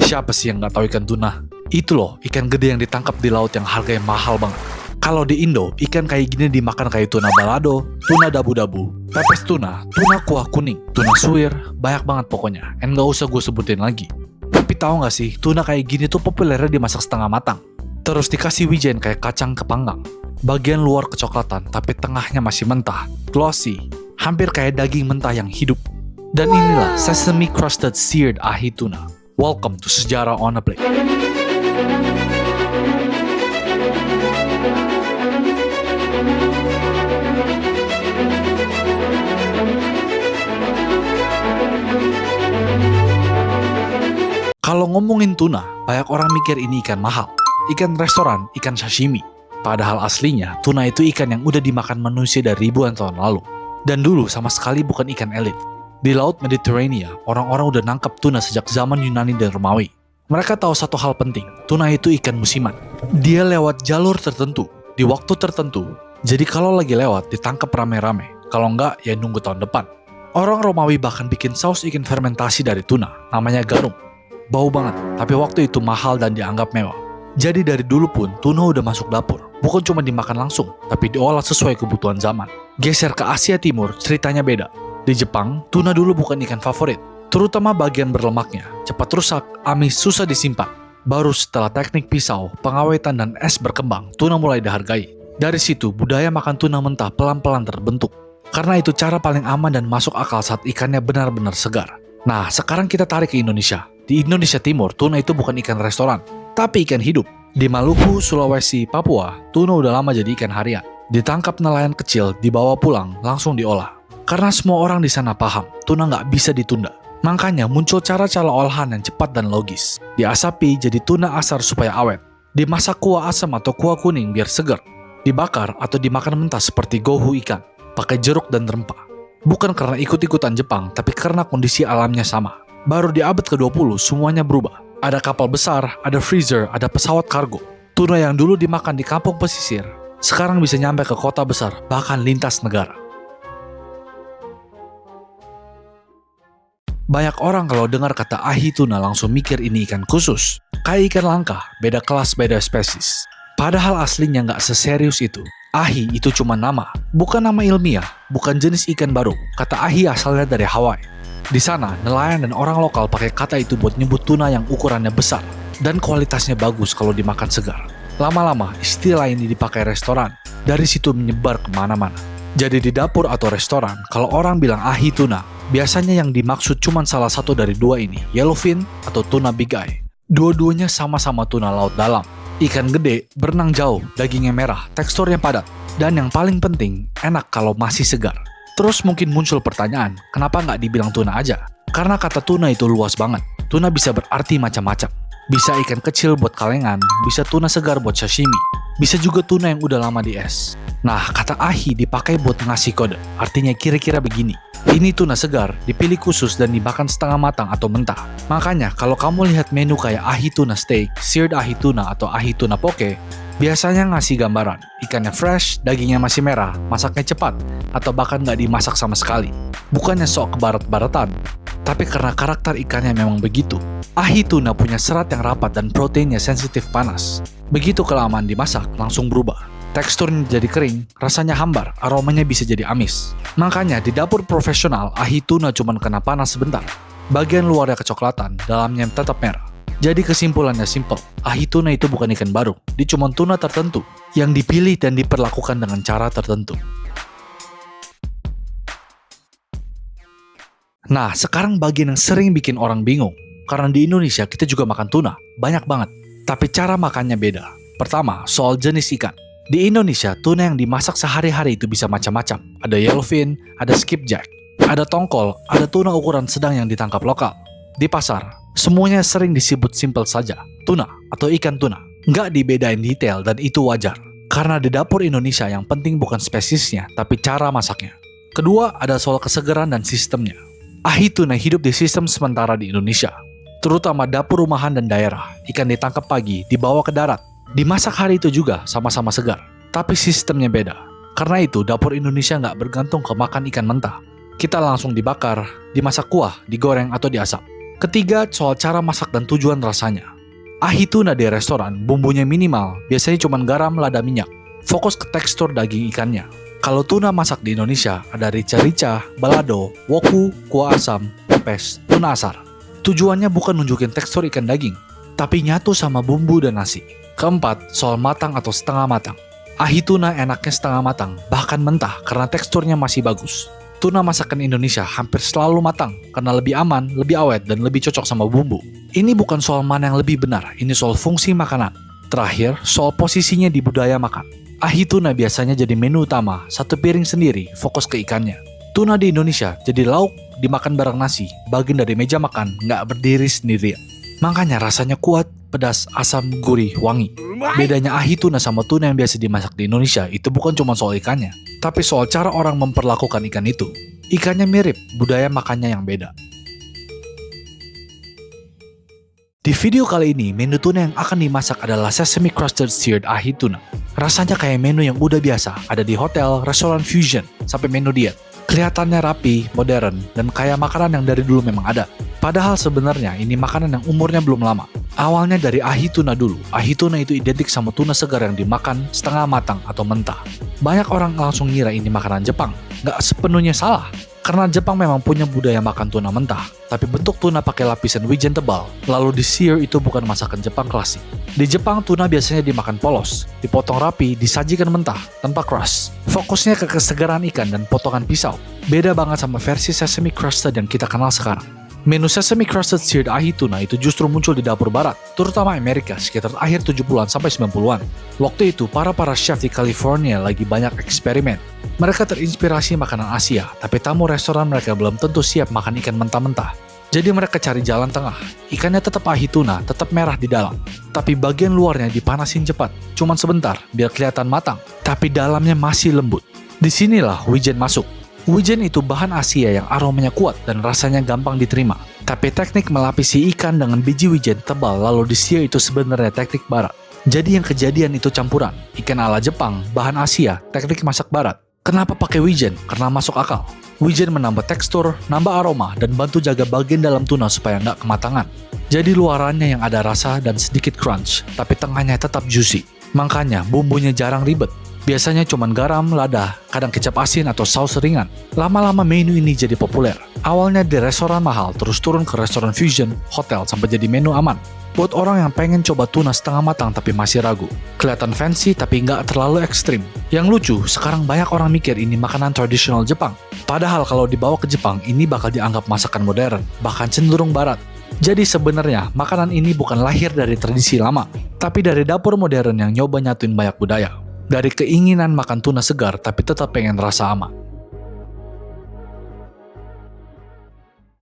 Siapa sih yang nggak tahu ikan tuna? Itu loh, ikan gede yang ditangkap di laut yang harganya mahal banget. Kalau di Indo, ikan kayak gini dimakan kayak tuna balado, tuna dabu-dabu, pepes tuna, tuna kuah kuning, tuna suwir, banyak banget pokoknya. And gak usah gue sebutin lagi. Tapi tahu gak sih, tuna kayak gini tuh populernya dimasak setengah matang. Terus dikasih wijen kayak kacang kepanggang. Bagian luar kecoklatan, tapi tengahnya masih mentah, glossy, hampir kayak daging mentah yang hidup. Dan inilah sesame crusted seared ahi tuna. Welcome to Sejarah on a Plate. Kalau ngomongin tuna, banyak orang mikir ini ikan mahal, ikan restoran, ikan sashimi. Padahal aslinya, tuna itu ikan yang udah dimakan manusia dari ribuan tahun lalu. Dan dulu sama sekali bukan ikan elit. Di Laut Mediterania, orang-orang udah nangkap tuna sejak zaman Yunani dan Romawi. Mereka tahu satu hal penting, tuna itu ikan musiman. Dia lewat jalur tertentu, di waktu tertentu. Jadi kalau lagi lewat, ditangkap rame-rame. Kalau enggak, ya nunggu tahun depan. Orang Romawi bahkan bikin saus ikan fermentasi dari tuna, namanya garum. Bau banget, tapi waktu itu mahal dan dianggap mewah. Jadi dari dulu pun, tuna udah masuk dapur. Bukan cuma dimakan langsung, tapi diolah sesuai kebutuhan zaman. Geser ke Asia Timur, ceritanya beda. Di Jepang, tuna dulu bukan ikan favorit. Terutama bagian berlemaknya, cepat rusak, amis, susah disimpan. Baru setelah teknik pisau, pengawetan dan es berkembang, tuna mulai dihargai. Dari situ, budaya makan tuna mentah pelan-pelan terbentuk. Karena itu cara paling aman dan masuk akal saat ikannya benar-benar segar. Nah, sekarang kita tarik ke Indonesia. Di Indonesia Timur, tuna itu bukan ikan restoran, tapi ikan hidup. Di Maluku, Sulawesi, Papua, tuna udah lama jadi ikan harian. Ditangkap nelayan kecil, dibawa pulang, langsung diolah. Karena semua orang di sana paham, tuna nggak bisa ditunda. Makanya muncul cara-cara olahan yang cepat dan logis. Diasapi jadi tuna asar supaya awet. Dimasak kuah asam atau kuah kuning biar segar. Dibakar atau dimakan mentah seperti gohu ikan, pakai jeruk dan rempah. Bukan karena ikut-ikutan Jepang, tapi karena kondisi alamnya sama. Baru di abad ke-20 semuanya berubah. Ada kapal besar, ada freezer, ada pesawat kargo. Tuna yang dulu dimakan di kampung pesisir, sekarang bisa nyampe ke kota besar, bahkan lintas negara. Banyak orang kalau dengar kata ahi tuna langsung mikir ini ikan khusus. Kayak ikan langka, beda kelas, beda spesies. Padahal aslinya nggak seserius itu. Ahi itu cuma nama, bukan nama ilmiah, bukan jenis ikan baru. Kata ahi asalnya dari Hawaii. Di sana, nelayan dan orang lokal pakai kata itu buat nyebut tuna yang ukurannya besar dan kualitasnya bagus kalau dimakan segar. Lama-lama, istilah ini dipakai restoran. Dari situ menyebar kemana-mana. Jadi di dapur atau restoran, kalau orang bilang ahi tuna, biasanya yang dimaksud cuma salah satu dari dua ini, yellowfin atau tuna big eye. Dua-duanya sama-sama tuna laut dalam. Ikan gede, berenang jauh, dagingnya merah, teksturnya padat. Dan yang paling penting, enak kalau masih segar. Terus mungkin muncul pertanyaan, kenapa nggak dibilang tuna aja? Karena kata tuna itu luas banget. Tuna bisa berarti macam-macam. Bisa ikan kecil buat kalengan, bisa tuna segar buat sashimi. Bisa juga tuna yang udah lama di es. Nah, kata ahi dipakai buat ngasih kode. Artinya kira-kira begini. Ini tuna segar, dipilih khusus dan dimakan setengah matang atau mentah. Makanya kalau kamu lihat menu kayak ahi tuna steak, seared ahi tuna atau ahi tuna poke, biasanya ngasih gambaran, ikannya fresh, dagingnya masih merah, masaknya cepat, atau bahkan nggak dimasak sama sekali. Bukannya sok kebarat-baratan, tapi karena karakter ikannya memang begitu. Ahi tuna punya serat yang rapat dan proteinnya sensitif panas. Begitu kelamaan dimasak, langsung berubah. Teksturnya jadi kering, rasanya hambar, aromanya bisa jadi amis. Makanya di dapur profesional, ahi tuna cuma kena panas sebentar. Bagian luarnya kecoklatan, dalamnya tetap merah. Jadi kesimpulannya simple, ahi tuna itu bukan ikan baru, dia cuma tuna tertentu yang dipilih dan diperlakukan dengan cara tertentu. Nah, sekarang bagian yang sering bikin orang bingung, karena di Indonesia kita juga makan tuna, banyak banget, tapi cara makannya beda. Pertama, soal jenis ikan. Di Indonesia, tuna yang dimasak sehari-hari itu bisa macam-macam. Ada yellowfin, ada skipjack, ada tongkol, ada tuna ukuran sedang yang ditangkap lokal. Di pasar, semuanya sering disebut simpel saja, tuna atau ikan tuna. Nggak dibedain detail dan itu wajar. Karena di dapur Indonesia yang penting bukan spesiesnya, tapi cara masaknya. Kedua, ada soal kesegaran dan sistemnya. Ahi tuna hidup di sistem sementara di Indonesia. Terutama dapur rumahan dan daerah. Ikan ditangkap pagi, dibawa ke darat. Dimasak hari itu juga sama-sama segar. Tapi sistemnya beda. Karena itu, dapur Indonesia nggak bergantung ke makan ikan mentah. Kita langsung dibakar, dimasak kuah, digoreng, atau diasap. Ketiga, soal cara masak dan tujuan rasanya. Ahi tuna di restoran, bumbunya minimal, biasanya cuma garam, lada, minyak. Fokus ke tekstur daging ikannya. Kalau tuna masak di Indonesia, ada rica-rica, balado, woku, kuah asam, pepes, tuna asar. Tujuannya bukan nunjukin tekstur ikan daging, tapi nyatu sama bumbu dan nasi. Keempat, soal matang atau setengah matang. Ahi tuna enaknya setengah matang, bahkan mentah karena teksturnya masih bagus. Tuna masakan Indonesia hampir selalu matang karena lebih aman, lebih awet, dan lebih cocok sama bumbu. Ini bukan soal mana yang lebih benar, ini soal fungsi makanan. Terakhir, soal posisinya di budaya makan. Ahi tuna biasanya jadi menu utama, satu piring sendiri, fokus ke ikannya. Tuna di Indonesia jadi lauk, dimakan bareng nasi, bagian dari meja makan, nggak berdiri sendirian. Makanya rasanya kuat, pedas, asam, gurih, wangi. Bedanya ahi tuna sama tuna yang biasa dimasak di Indonesia itu bukan cuma soal ikannya, tapi soal cara orang memperlakukan ikan itu. Ikannya mirip, budaya makannya yang beda. Di video kali ini, menu tuna yang akan dimasak adalah sesame crusted seared ahi tuna. Rasanya kayak menu yang udah biasa, ada di hotel, restoran fusion, sampai menu diet. Kelihatannya rapi, modern, dan kayak makanan yang dari dulu memang ada. Padahal sebenarnya ini makanan yang umurnya belum lama. Awalnya dari ahi tuna dulu. Ahi tuna itu identik sama tuna segar yang dimakan setengah matang atau mentah. Banyak orang langsung ngira ini makanan Jepang. Nggak sepenuhnya salah, karena Jepang memang punya budaya makan tuna mentah. Tapi bentuk tuna pakai lapisan wijen tebal, lalu di-sear itu bukan masakan Jepang klasik. Di Jepang, tuna biasanya dimakan polos, dipotong rapi, disajikan mentah, tanpa crust. Fokusnya ke kesegaran ikan dan potongan pisau. Beda banget sama versi sesame crusted yang kita kenal sekarang. Menu sesame crusted seared ahi tuna itu justru muncul di dapur barat, terutama Amerika sekitar akhir 70-an sampai 90-an. Waktu itu, para chef di California lagi banyak eksperimen. Mereka terinspirasi makanan Asia, tapi tamu restoran mereka belum tentu siap makan ikan mentah-mentah. Jadi mereka cari jalan tengah. Ikannya tetap ahi tuna, tetap merah di dalam. Tapi bagian luarnya dipanasin cepat, cuman sebentar, biar kelihatan matang. Tapi dalamnya masih lembut. Disinilah wijen masuk. Wijen itu bahan Asia yang aromanya kuat dan rasanya gampang diterima. Tapi teknik melapisi ikan dengan biji wijen tebal lalu di-sear itu sebenarnya teknik barat. Jadi yang kejadian itu campuran. Ikan ala Jepang, bahan Asia, teknik masak barat. Kenapa pakai wijen? Karena masuk akal. Wijen menambah tekstur, nambah aroma, dan bantu jaga bagian dalam tuna supaya nggak kematangan. Jadi luarannya yang ada rasa dan sedikit crunch, tapi tengahnya tetap juicy. Makanya bumbunya jarang ribet. Biasanya cuma garam, lada, kadang kecap asin atau saus ringan. Lama-lama menu ini jadi populer. Awalnya di restoran mahal, terus turun ke restoran fusion, hotel, sampai jadi menu aman. Buat orang yang pengen coba tuna setengah matang tapi masih ragu. Kelihatan fancy tapi nggak terlalu ekstrim. Yang lucu, sekarang banyak orang mikir ini makanan tradisional Jepang. Padahal kalau dibawa ke Jepang, ini bakal dianggap masakan modern, bahkan cenderung barat. Jadi sebenarnya, makanan ini bukan lahir dari tradisi lama, tapi dari dapur modern yang nyoba nyatuin banyak budaya. Dari keinginan makan tuna segar tapi tetap pengen rasa aman.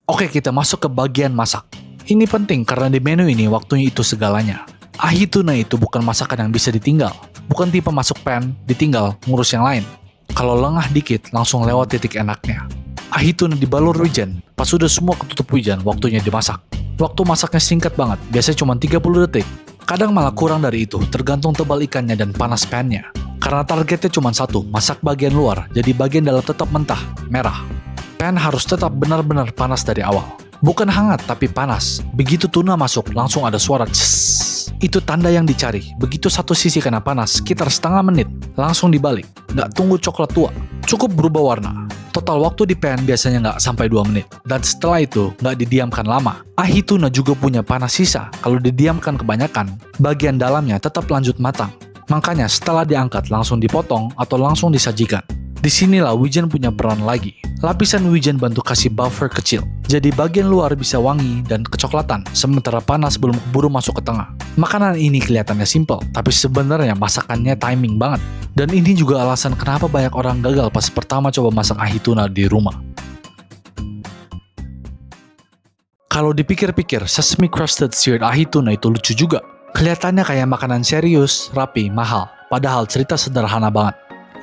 Oke, kita masuk ke bagian masak. Ini penting karena di menu ini waktunya itu segalanya. Ahi tuna itu bukan masakan yang bisa ditinggal. Bukan tipe masuk pan, ditinggal, ngurus yang lain. Kalau lengah dikit, langsung lewat titik enaknya. Ahi tuna dibalur wijen. Pas sudah semua ketutup wijen, waktunya dimasak. Waktu masaknya singkat banget, biasanya cuma 30 detik. Kadang malah kurang dari itu, tergantung tebal ikannya dan panas pan-nya. Karena targetnya cuma satu, masak bagian luar, jadi bagian dalam tetap mentah, merah. Pan harus tetap benar-benar panas dari awal. Bukan hangat, tapi panas. Begitu tuna masuk, langsung ada suara css. Itu tanda yang dicari. Begitu satu sisi kena panas, sekitar setengah menit, langsung dibalik. Nggak tunggu coklat tua. Cukup berubah warna. Total waktu di pan biasanya nggak sampai 2 menit. Dan setelah itu, nggak didiamkan lama. Ahi tuna juga punya panas sisa. Kalau didiamkan kebanyakan, bagian dalamnya tetap lanjut matang. Makanya setelah diangkat langsung dipotong atau langsung disajikan. Disinilah wijen punya peran lagi. Lapisan wijen bantu kasih buffer kecil. Jadi bagian luar bisa wangi dan kecoklatan, sementara panas belum keburu masuk ke tengah. Makanan ini kelihatannya simple, tapi sebenarnya masakannya timing banget. Dan ini juga alasan kenapa banyak orang gagal pas pertama coba masak ahi tuna di rumah. Kalau dipikir-pikir, sesame crusted seared ahi tuna itu lucu juga. Kelihatannya kayak makanan serius, rapi, mahal. Padahal cerita sederhana banget.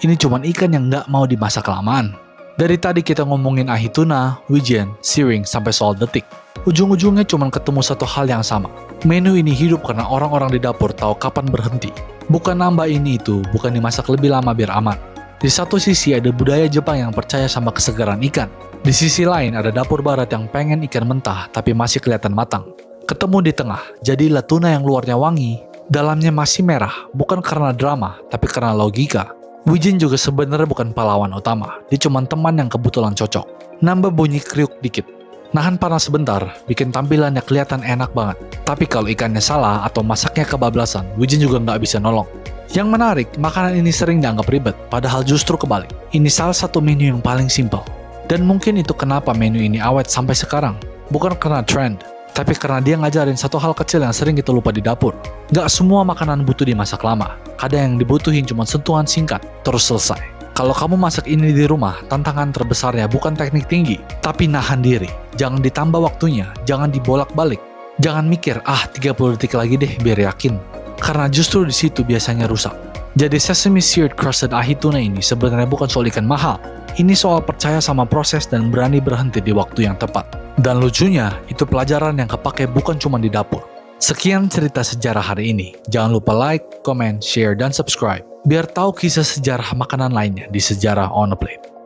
Ini cuman ikan yang nggak mau dimasak kelamaan. Dari tadi kita ngomongin ahi tuna, wijen, searing, sampai soal detik. Ujung-ujungnya cuman ketemu satu hal yang sama. Menu ini hidup karena orang-orang di dapur tahu kapan berhenti. Bukan nambah ini itu, bukan dimasak lebih lama biar aman. Di satu sisi ada budaya Jepang yang percaya sama kesegaran ikan. Di sisi lain ada dapur barat yang pengen ikan mentah tapi masih kelihatan matang. Ketemu di tengah, jadilah tuna yang luarnya wangi, dalamnya masih merah, bukan karena drama, tapi karena logika. Wijin juga sebenarnya bukan pahlawan utama, dia cuma teman yang kebetulan cocok. Nambah bunyi kriuk dikit. Nahan panas sebentar, bikin tampilannya kelihatan enak banget. Tapi kalau ikannya salah atau masaknya kebablasan, Wijin juga nggak bisa nolong. Yang menarik, makanan ini sering dianggap ribet, padahal justru kebalik. Ini salah satu menu yang paling simpel. Dan mungkin itu kenapa menu ini awet sampai sekarang. Bukan karena trend, tapi karena dia ngajarin satu hal kecil yang sering kita lupa di dapur. Gak semua makanan butuh dimasak lama. Kadang yang dibutuhin cuma sentuhan singkat, terus selesai. Kalau kamu masak ini di rumah, tantangan terbesarnya bukan teknik tinggi, tapi nahan diri. Jangan ditambah waktunya, jangan dibolak-balik. Jangan mikir, 30 detik lagi deh biar yakin. Karena justru di situ biasanya rusak. Jadi sesame seared crusted ahi tuna ini sebenarnya bukan soal ikan mahal. Ini soal percaya sama proses dan berani berhenti di waktu yang tepat. Dan lucunya, itu pelajaran yang kepake bukan cuma di dapur. Sekian cerita sejarah hari ini. Jangan lupa like, comment, share, dan subscribe. Biar tahu kisah sejarah makanan lainnya di Sejarah on a Plate.